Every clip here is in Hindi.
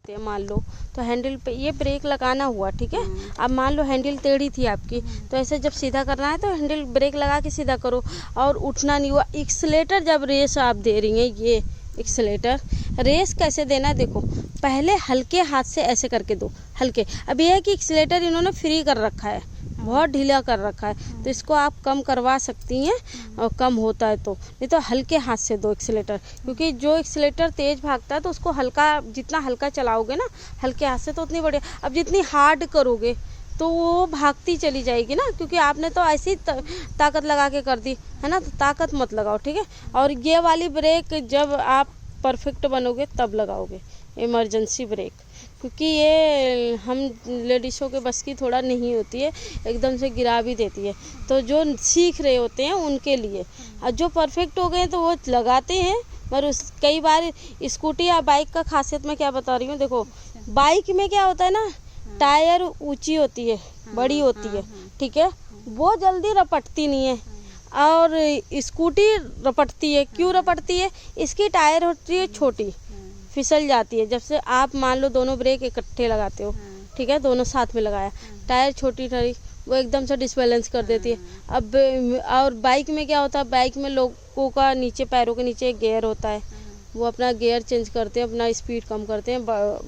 सकते हैं मान लो, तो हैंडल पे ये ब्रेक लगाना हुआ, ठीक है। अब मान लो हैंडल टेढ़ी थी आपकी, तो ऐसे जब सीधा करना है तो हैंडल ब्रेक लगा के सीधा करो, और उठना नहीं हुआ। एक्सीलेटर जब रेस आप दे रही हैं, ये एक्सीलेटर रेस कैसे देना है देखो, पहले हल्के हाथ से ऐसे करके दो, हल्के। अब ये है कि एक्सीलेटर इन्होंने फ्री कर रखा है, बहुत ढीला कर रखा है, तो इसको आप कम करवा सकती हैं, और कम होता है तो, नहीं तो हल्के हाथ से दो एक्सीलेटर, क्योंकि जो एक्सीलेटर तेज भागता है तो उसको हल्का, जितना हल्का चलाओगे ना हल्के हाथ से तो उतनी बढ़िया। अब जितनी हार्ड करोगे तो वो भागती चली जाएगी ना, क्योंकि आपने तो ऐसी ताकत लगा के कर दी है ना, तो ताकत मत लगाओ, ठीक है। और ये वाली ब्रेक जब आप परफेक्ट बनोगे तब लगाओगे, इमरजेंसी ब्रेक, क्योंकि ये हम लेडीज़ों के बस की थोड़ा नहीं होती है, एकदम से गिरा भी देती है। तो जो सीख रहे होते हैं उनके लिए, और जो परफेक्ट हो गए हैं तो वो लगाते हैं। पर कई बार स्कूटी या बाइक का खासियत मैं क्या बता रही हूँ, देखो बाइक में क्या होता है ना, टायर ऊंची होती है, बड़ी होती है, ठीक है, वो जल्दी रपटती नहीं है, और स्कूटी रपटती है। क्यों रपटती है? इसकी टायर होती है छोटी, फिसल जाती है। जब से आप मान लो दोनों ब्रेक इकट्ठे लगाते हो, ठीक है, दोनों साथ में लगाया, टायर छोटी ठहरी, वो एकदम से डिसबैलेंस कर देती है। अब और बाइक में क्या होता है, बाइक में लोगों का नीचे पैरों के नीचे एक गियर होता है, वो अपना गियर चेंज करते हैं, अपना स्पीड कम करते हैं,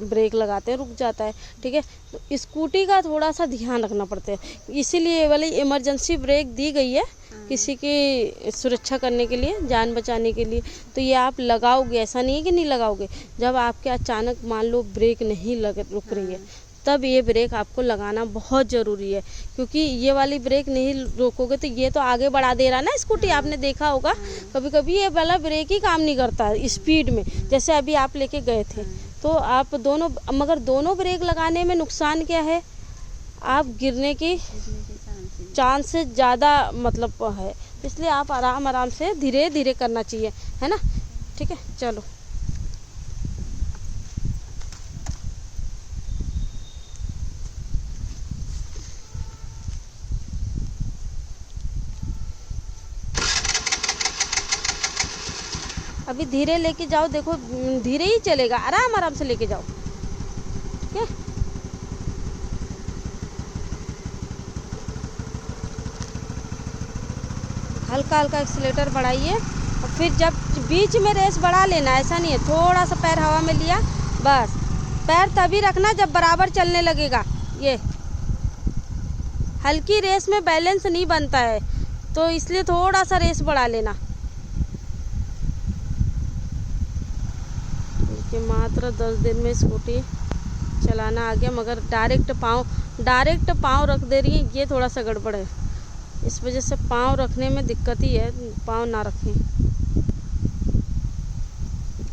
ब्रेक लगाते हैं, रुक जाता है, ठीक है। तो स्कूटी का थोड़ा सा ध्यान रखना पड़ता है, इसीलिए ये वाली इमरजेंसी ब्रेक दी गई है, किसी की सुरक्षा करने के लिए, जान बचाने के लिए। तो ये आप लगाओगे, ऐसा नहीं है कि नहीं लगाओगे। जब आपके अचानक मान लो ब्रेक नहीं रुक रही है, तब ये ब्रेक आपको लगाना बहुत ज़रूरी है, क्योंकि ये वाली ब्रेक नहीं रोकोगे तो ये तो आगे बढ़ा दे रहा ना स्कूटी। आपने देखा होगा कभी कभी ये वाला ब्रेक ही काम नहीं करता है स्पीड में, जैसे अभी आप लेके गए थे। तो आप दोनों, मगर दोनों ब्रेक लगाने में नुकसान क्या है, आप गिरने की चांस से ज़्यादा मतलब है, इसलिए आप आराम से धीरे धीरे करना चाहिए, है ना, ठीक है। चलो अभी धीरे लेके जाओ, देखो धीरे ही चलेगा, आराम से लेके जाओ, ठीक है। हल्का हल्का एक्सीलेटर बढ़ाइए, और फिर जब बीच में रेस बढ़ा लेना, ऐसा नहीं है, थोड़ा सा पैर हवा में लिया, बस। पैर तभी रखना जब बराबर चलने लगेगा। ये हल्की रेस में बैलेंस नहीं बनता है, तो इसलिए थोड़ा सा रेस बढ़ा लेना। कि मात्र 10 दिन में स्कूटी चलाना आ गया, मगर डायरेक्ट पाँव रख दे रही है, ये थोड़ा सा गड़बड़ है। इस वजह से पाँव रखने में दिक्कत ही है, पाँव ना रखें।